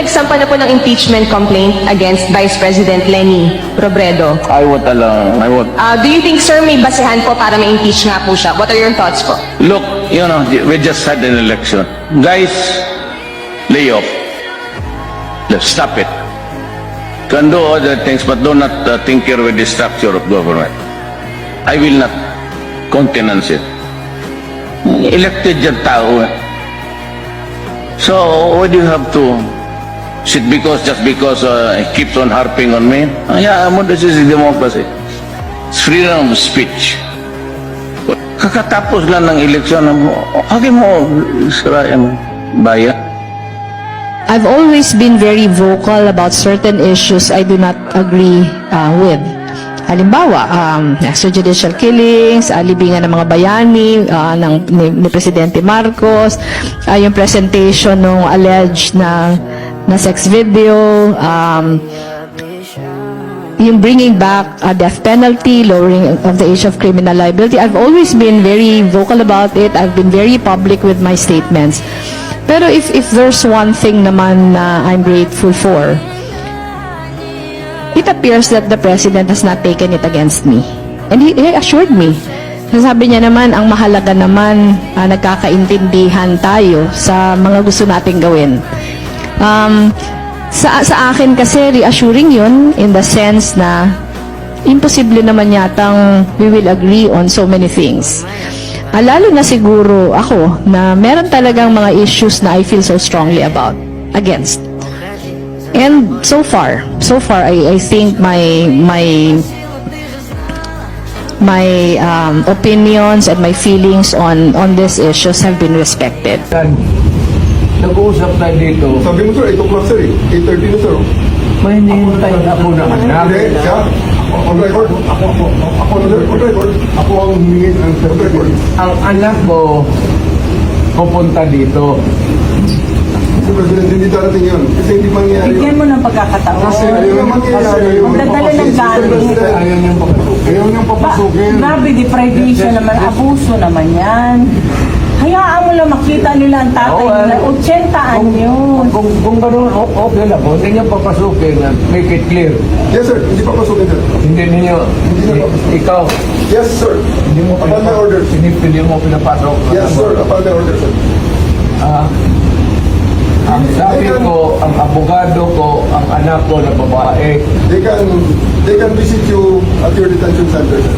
nagsampa na po ng impeachment complaint against Vice President Leni Robredo. I won't allow. I won't. Do you think, sir, may basehan po para ma-impeach nga po siya? What are your thoughts po? Look, you know, we just had an election. Guys, lay off. Let's stop it. Can do other things, but do not tinker with the structure of government. I will not countenance it. Elected yung tao eh. So, why do you have to sit just because he keeps on harping on me? Yeah, this is democracy. It's freedom of speech. Kakatapos lang ng eleksyon, hagin mo, sirayan bayan. I've always been very vocal about certain issues I do not agree with. Halimbawa, extrajudicial killings, libingan ng mga bayani ni Presidente Marcos, yung presentation ng alleged na sex video, yung bringing back a death penalty, lowering of the age of criminal liability. I've always been very vocal about it. I've been very public with my statements. Pero if there's one thing naman na I'm grateful for, it appears that the President has not taken it against me. And he assured me. Sabi niya naman, ang mahalaga naman, nagkakaintindihan tayo sa mga gusto nating gawin. Sa akin kasi, reassuring yun in the sense na imposible naman yatang we will agree on so many things. Lalo na siguro ako na meron talagang mga issues na I feel so strongly against. And so far I think my opinions and my feelings on these issues have been respected. Nag-uusap tayo dito. Sabi mo sir, 8 o'clock sir, 8:30 na sir. May hinihintay ako na anak. Hindi, siya. On record. Ako on record. Ako ang humingi ng on record. Ang anak ko pupunta dito. Mr. President, hindi darating yun. Kasi hindi mangyayari Bigyan yun. mo ng pagkakataon. Kasi ayaw naman mangyayari yun. Magdadala ng galing. Ayaw niyang papasukin. Ayaw niyang papasukin. Grabe, deprivation naman, abuso naman yan. Hayaan mo lang makita nila ang tatay nila. 80 anyo. Kung gano'n, okay lang po. Hindi niyo papasukin at make it clear. Yes sir, hindi papasukin sir. Hindi ninyo, ikaw, Yes sir. hindi mo Upon my orders. Hindi mo pinapasok. Yes sir, upon my orders sir. Ang sabi ko, ang abogado ko, ang anak ko na babae, They can visit you at your detention center sir.